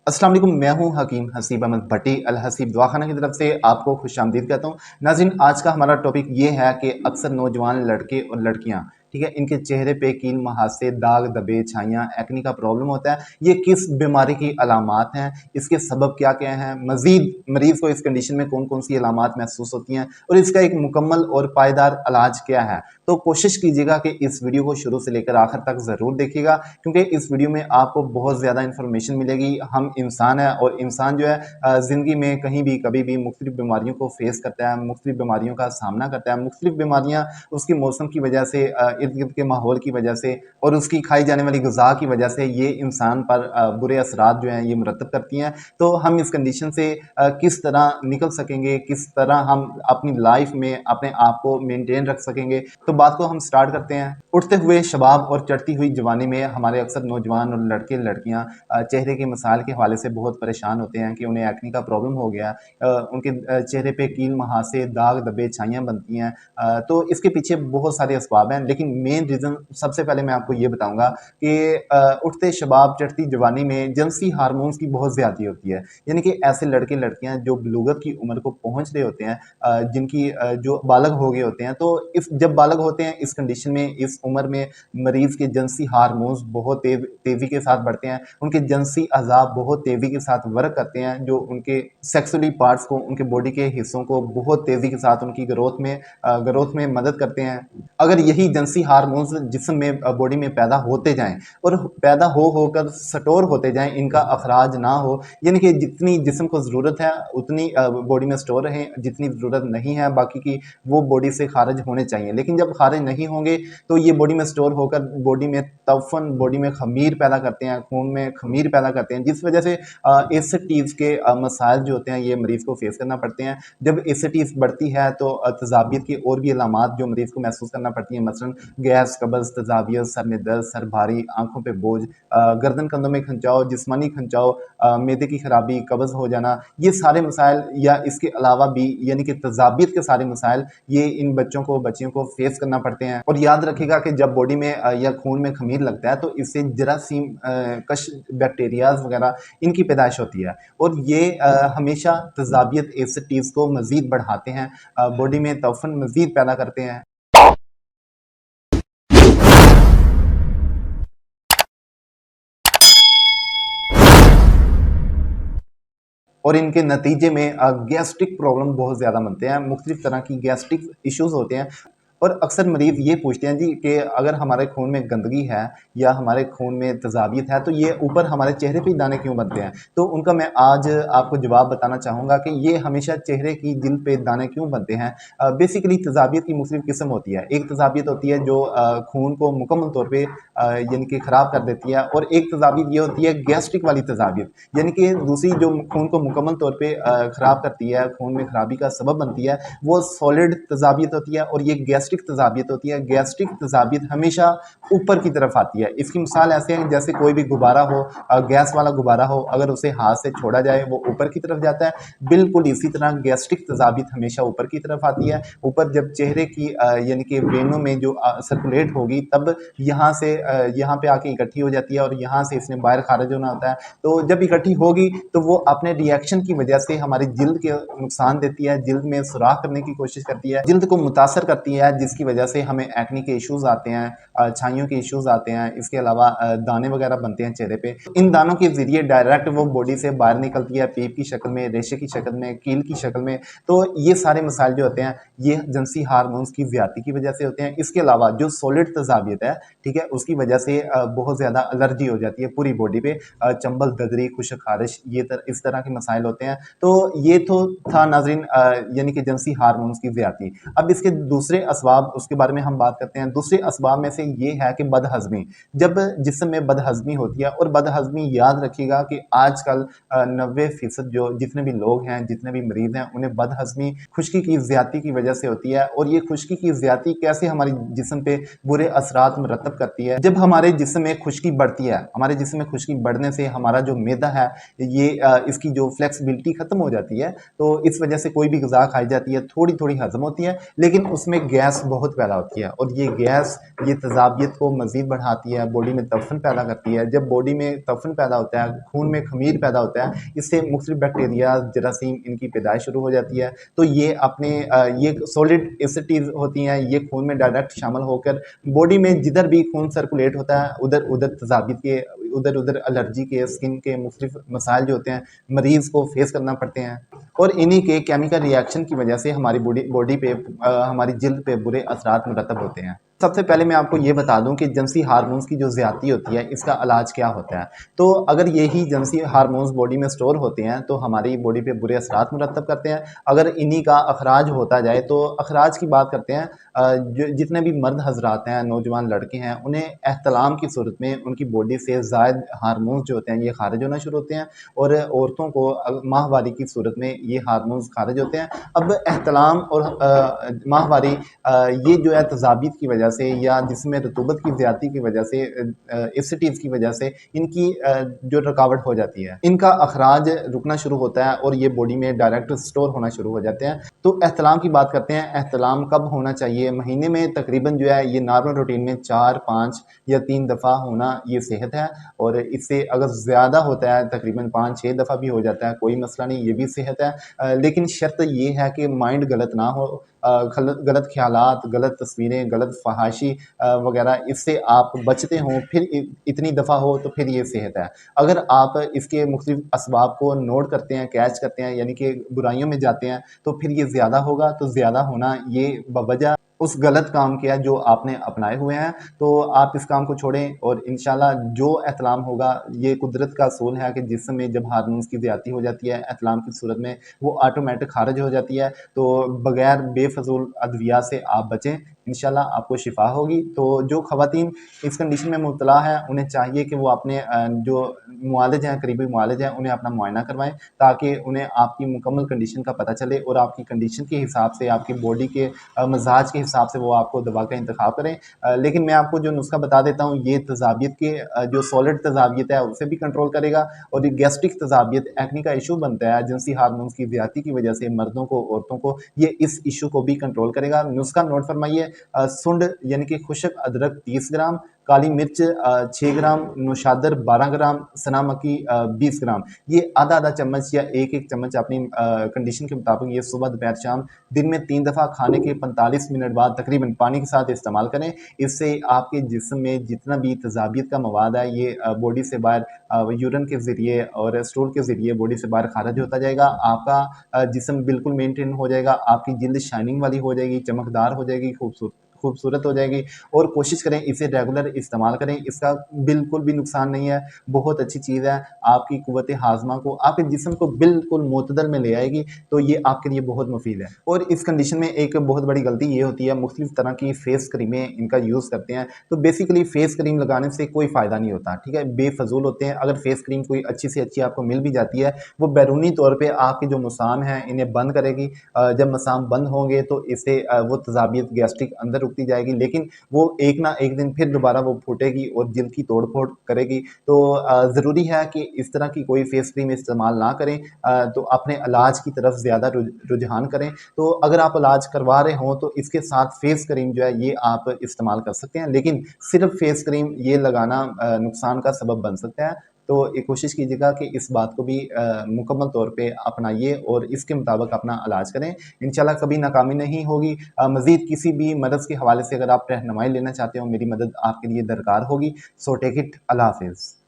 अस्सलाम वालेकुम। मैं हूं हकीम हसीब अहमद भट्टी अल हसीब दवाखाना की तरफ से आपको खुशामदीद कहता हूं। नाज़रीन, आज का हमारा टॉपिक ये है कि अक्सर नौजवान लड़के और लड़कियां, ठीक है, इनके चेहरे पे कील मुहासे, दाग धब्बे, छाइयाँ, एक्नी का प्रॉब्लम होता है। ये किस बीमारी की अलामात हैं, इसके सबब क्या क्या हैं, मजीद मरीज को इस कंडीशन में कौन कौन सी अलामात महसूस होती हैं और इसका एक मुकम्मल और पायदार इलाज क्या है। तो कोशिश कीजिएगा कि इस वीडियो को शुरू से लेकर आखिर तक ज़रूर देखिएगा, क्योंकि इस वीडियो में आपको बहुत ज़्यादा इन्फॉर्मेशन मिलेगी। हम इंसान हैं और इंसान जो है ज़िंदगी में कहीं भी कभी भी मुख्तलिफ बीमारियों को फेस करता है, मुख्तलिफ बीमारियों का सामना करता है। मुख्तलिफ बीमारियाँ उसकी मौसम की वजह से, इर्द गिर्द के माहौल की वजह से और उसकी खाई जाने वाली ग़िज़ा की वजह से ये इंसान पर बुरे असरात जो हैं ये मुरतब करती हैं। तो हम इस कंडीशन से किस तरह निकल सकेंगे, किस तरह हम अपनी लाइफ में अपने आप को मेनटेन रख सकेंगे, तो बात को हम स्टार्ट करते हैं। उठते हुए शबाब और चढ़ती हुई जवानी में हमारे अक्सर नौजवान और लड़के लड़कियां चेहरे के मसाइल के हवाले से बहुत परेशान होते हैं कि उन्हें एक्नी का प्रॉब्लम हो गया। उनके चेहरे पे कील मुहासे, दाग धब्बे, छाइयाँ बनती हैं। तो इसके पीछे बहुत सारे असबाब हैं, लेकिन मेन रीज़न सबसे पहले मैं आपको ये बताऊंगा कि उठते शबाब चढ़ती जवानी में जिनसी हार्मोन्स की बहुत ज़्यादती होती है। यानी कि ऐसे लड़के लड़कियां जो बलूगत की उम्र को पहुंच रहे होते हैं, जिनकी जो बालग हो गए होते हैं, तो इस जब बालग होते हैं इस कंडीशन में, इस उम्र में मरीज के जिनसी हार्मोन्स बहुत तेजी के साथ बढ़ते हैं। उनके जिनसी अज़ाब बहुत तेजी के साथ वर्क करते हैं, जो उनके सेक्सुअली पार्ट्स को, उनके बॉडी के हिस्सों को बहुत तेजी के साथ उनकी ग्रोथ में मदद करते हैं। अगर यही जिनसी हार्मोन्स जिस्म में, बॉडी में पैदा होते जाएं और पैदा होकर स्टोर होते जाएं, इनका अखराज ना हो, यानी कि जितनी जिस्म को ज़रूरत है उतनी बॉडी में स्टोर रहें, जितनी ज़रूरत नहीं है बाकी की वो बॉडी से खारिज होने चाहिए। लेकिन जब खारिज नहीं होंगे तो ये बॉडी में स्टोर होकर बॉडी में तवफन, बॉडी में खमीर पैदा करते हैं, खून में खमीर पैदा करते हैं, जिस वजह से एसिडिटीज़ के मसाइल जो होते हैं ये मरीज़ को फेस करना पड़ते हैं। जब एसिडिटीज़ बढ़ती है तो तजाबियत की और भी अलामात जो मरीज़ को महसूस करना पड़ती हैं, मसलन गैस, कब्ज़, तजाबियत, सर में दर्द, सर भारी, आंखों पे बोझ, गर्दन कंधों में खंचाव, जिस्मानी खंचाव, मैदे की खराबी, कब्ज़ हो जाना, ये सारे मसाइल या इसके अलावा भी यानी कि तजाबियत के सारे मसाइल ये इन बच्चों को, बच्चियों को फेस करना पड़ते हैं। और याद रखिएगा कि जब बॉडी में या खून में खमीर लगता है तो इससे जरासीम, कश, बैक्टीरियाज वगैरह इनकी पैदाइश होती है और ये हमेशा तजाबियत एसिडिटीज़ को मज़ीद बढ़ाते हैं, बॉडी में तवफन मज़ीद पैदा करते हैं। और इनके नतीजे में गैस्ट्रिक प्रॉब्लम बहुत ज़्यादा बनते हैं, मुख्तलिफ तरह की गैस्ट्रिक इश्यूज़ होते हैं। और अक्सर मरीज़ ये पूछते हैं जी कि अगर हमारे खून में गंदगी है या हमारे खून में तजाबियत है तो ये ऊपर हमारे चेहरे पे दाने क्यों बनते हैं। तो उनका मैं आज आपको जवाब बताना चाहूँगा कि ये हमेशा चेहरे की जिल्द पे दाने क्यों बनते हैं। बेसिकली तजाबियत की मुख्तलिफ किस्म होती है। एक तजाबियत होती है जो खून को मुकम्मल तौर पर यानी कि ख़राब कर देती है, और एक तजाबियत ये होती है गैस्ट्रिक वाली तजाबियत, यानी कि दूसरी जो खून को मुकम्मल तौर पे ख़राब करती है, खून में ख़राबी का सबब बनती है, वो सॉलिड तजाबियत होती है और ये गैस्ट्रिक तजाबियत होती है। गैस्ट्रिक तजाबियत हमेशा ऊपर की तरफ आती है। इसकी मिसाल ऐसे है जैसे कोई भी गुब्बारा हो, गैस वाला गुब्बारा हो, अगर उसे हाथ से छोड़ा जाए वो ऊपर की तरफ जाता है। बिल्कुल इसी तरह गैस्ट्रिक तजाबियत हमेशा ऊपर की तरफ आती है। ऊपर जब चेहरे की यानी कि वेनों में जो सर्कुलेट होगी तब यहाँ से यहाँ पे आके इकट्ठी हो जाती है और यहाँ से इसने बाहर खारिज होना होता है। तो जब इकट्ठी होगी तो वो अपने रिएक्शन की वजह से हमारी जिल्द के नुकसान देती है, जिल्द में सुराख करने की कोशिश करती है, जिल्द को मुतासर करती है, जिसकी वजह से हमें एक्ने के इश्यूज आते हैं, छाइयों के इश्यूज आते हैं। इसके अलावा दाने वगैरह बनते हैं चेहरे पे। इन दानों के जरिए डायरेक्ट वो बॉडी से बाहर निकलती है, पीप की शक्ल में, रेशे की शक्ल में, कील की शक्ल में। तो ये सारे मसाइल जो होते हैं ये जिनसी हार्मोन्स की ज्यादती की वजह से होते हैं। इसके अलावा जो सॉलिड तजाबियत है, ठीक है, उसकी वजह से बहुत ज़्यादा एलर्जी हो जाती है पूरी बॉडी पे, चंबल, ददरी, खुश्क, खारिश, इस तरह के मसाइल होते हैं। तो ये तो था नाज़रीन यानी कि जिनसी हार्मोन्स की ज़्यादती। अब इसके दूसरे असबाब, उसके बारे में हम बात करते हैं। दूसरे असबाब में से ये है कि बदहज़मी, जब जिस्म में बदहज़मी होती है, और बदहज़मी याद रखिएगा कि आजकल 90% जो जितने भी लोग हैं, जितने भी मरीज़ हैं, उन्हें बदहज़मी खुश्की की ज़्यादती की वजह से होती है। और ये खुश्की की ज़्यादती कैसे हमारी जिस्म पे बुरे असरात मुरतब करती है। जब हमारे जिस्म में खुश्की बढ़ती है, हमारे जिस्म में खुश्की बढ़ने से हमारा जो मैदा है ये इसकी जो फ्लेक्सिबिलिटी ख़त्म हो जाती है, तो इस वजह से कोई भी ग़िज़ा खाई जाती है थोड़ी थोड़ी हज़म होती है, लेकिन उसमें गैस गैस बहुत पैदा होती है और ये गैस ये तजाबियत को मज़ीद बढ़ाती है, बॉडी में तफन पैदा करती है। जब बॉडी में तफन पैदा होता है, खून में खमीर पैदा होता है, इससे मुख्तलिफ बैक्टीरिया, जरासीम इनकी पैदाइश शुरू हो जाती है। तो ये अपने ये सॉलिड एसिटीज़ होती हैं, ये खून में डायरेक्ट शामिल होकर बॉडी में जिधर भी खून सर्कुलेट होता है उधर उधर तजाबियत के, उधर उधर एलर्जी के, स्किन के मुख्तलिफ मसाइल जो होते हैं मरीज़ को फेस करना पड़ते हैं। और इन्हीं के केमिकल रिएक्शन की वजह से हमारी बॉडी पे हमारी जिल्द पे बुरे असरात मुरतब होते हैं। सबसे पहले मैं आपको ये बता दूं कि जिनसी हार्मोन्स की जो ज़्यादती होती है इसका इलाज क्या होता है। तो अगर यही जिनसी हार्मोन्स बॉडी में स्टोर होते हैं तो हमारी बॉडी पे बुरे असरात मुरतब करते हैं। अगर इन्हीं का अखराज होता जाए तो अखराज की बात करते हैं, जितने भी मर्द हजरात हैं, नौजवान लड़के हैं, उन्हें एहतलाम की सूरत में उनकी बॉडी से ज़ायद हार्मोन्स जो होते हैं ये खारिज होना शुरू होते हैं और औरतों को माहवारी की सूरत में ये हार्मोन्स खारिज होते हैं। अब एहतलाम और माहवारी ये जो है तजाबीत की वजह से या जिसमें रतूबत की ज़्यादती की वजह से, एसिटीज़ की वजह से इनकी जो रुकावट हो जाती है, इनका अखराज रुकना शुरू होता है और ये बॉडी में डायरेक्ट स्टोर होना शुरू हो जाते हैं। तो एहतलाम की बात करते हैं, एहतलाम कब होना चाहिए? महीने में तकरीबन जो है ये नॉर्मल रूटीन में 4, 5 या 3 दफ़ा होना ये सेहत है। और इससे अगर ज़्यादा होता है तकरीबन 5-6 दफ़ा भी हो जाता है, कोई मसला नहीं, ये भी सेहत है। लेकिन शर्त ये है कि माइंड गलत ना हो, गलत ख्यालात, गलत तस्वीरें, गलत फ़हाशी वगैरह इससे आप बचते हों, फिर इतनी दफ़ा हो तो फिर ये सेहत है। अगर आप इसके मुख्तलिफ़ असबाब को नोट करते हैं, कैच करते हैं, यानी कि बुराइयों में जाते हैं, तो फिर ये ज़्यादा होगा। तो ज़्यादा होना ये बवजह उस गलत काम के है जो आपने अपनाए हुए हैं। तो आप इस काम को छोड़ें और इंशाल्लाह जो एहतलाम होगा, ये कुदरत का असूल है कि जिस्म में जब हार्मोन्स की ज़्यादती हो जाती है एहतलाम की सूरत में, वो ऑटोमेटिक खारिज हो जाती है। तो बगैर बेफजूल अद्विया से आप बचें, इंशाल्लाह आपको शिफा होगी। तो जो ख़वातीन इस कंडीशन में मुब्तला हैं उन्हें चाहिए कि वो अपने जो मुआलिज हैं, करीबी मुआलिज हैं, उन्हें अपना मुआयना करवाएं ताकि उन्हें आपकी मुकम्मल कंडीशन का पता चले और आपकी कंडीशन के हिसाब से, आपकी बॉडी के मिजाज के हिसाब से वो आपको दवा का इंतखाब करें। लेकिन मैं आपको जो नुस्खा बता देता हूँ ये तजाबियत के जो सॉलिड तजाबियत है उसे भी कंट्रोल करेगा और ये गैस्ट्रिक तजाबियत, एक्ने का इशू बनता है जिनसी हार्मोन्स की ज़्यादती की वजह से मर्दों को, औरतों को, ये इस इशू को भी कंट्रोल करेगा। नुस्खा नोट फरमाइए, सुंड यानी कि खुशक अदरक 30 ग्राम, काली मिर्च 6 ग्राम, नौशादर 12 ग्राम, सना मक्की 20 ग्राम। ये आधा-आधा चम्मच या 1-1 चम्मच अपनी कंडीशन के मुताबिक ये सुबह, दोपहर, शाम दिन में 3 दफ़ा खाने के 45 मिनट बाद तकरीबन पानी के साथ इस्तेमाल करें। इससे आपके जिस्म में जितना भी तजाबियत का मवाद है ये बॉडी से बाहर यूरिन के ज़रिए और स्टूल के ज़रिए बॉडी से बाहर खारिज होता जाएगा। आपका जिस्म बिल्कुल मेंटेन हो जाएगा, आपकी जिल्द शाइनिंग वाली हो जाएगी, चमकदार हो जाएगी, खूबसूरत हो जाएगी। और कोशिश करें इसे रेगुलर इस्तेमाल करें, इसका बिल्कुल भी नुकसान नहीं है, बहुत अच्छी चीज़ है। आपकी कुव्वत हाज़मा को, आपके जिस्म को बिल्कुल मोतदल में ले आएगी, तो ये आपके लिए बहुत मुफीद है। और इस कंडीशन में एक बहुत बड़ी गलती ये होती है, मुख्तलिफ तरह की फेस क्रीमें इनका यूज़ करते हैं। तो बेसिकली फेस क्रीम लगाने से कोई फ़ायदा नहीं होता, ठीक है, बेफजूल होते हैं। अगर फेस क्रीम कोई अच्छी से अच्छी आपको मिल भी जाती है, वो बैरूनी तौर पर आपके जो मसाम हैं इन्हें बंद करेगी। जब मसाम बंद होंगे तो इससे वो तजाबियत गैस्ट्रिक अंदर रुकती जाएगी, लेकिन वो एक ना एक दिन फिर दोबारा वो फूटेगी और जिल्द की तोड़ फोड़ करेगी। तो ज़रूरी है कि इस तरह की कोई फेस क्रीम इस्तेमाल ना करें। तो अपने इलाज की तरफ ज़्यादा रुझान करें। तो अगर आप इलाज करवा रहे हों तो इसके साथ फेस क्रीम जो है ये आप इस्तेमाल कर सकते हैं, लेकिन सिर्फ फेस क्रीम ये लगाना नुकसान का सबब बन सकता है। तो ये कोशिश कीजिएगा कि इस बात को भी मुकम्मल तौर पे अपनाइए और इसके मुताबिक अपना इलाज करें। इंशाल्लाह कभी नाकामी नहीं होगी। मज़ीद किसी भी मर्ज़ के हवाले से अगर आप रहनुमाई लेना चाहते हो, मेरी मदद आपके लिए दरकार होगी। So take it. अल्लाह हाफ़िज़।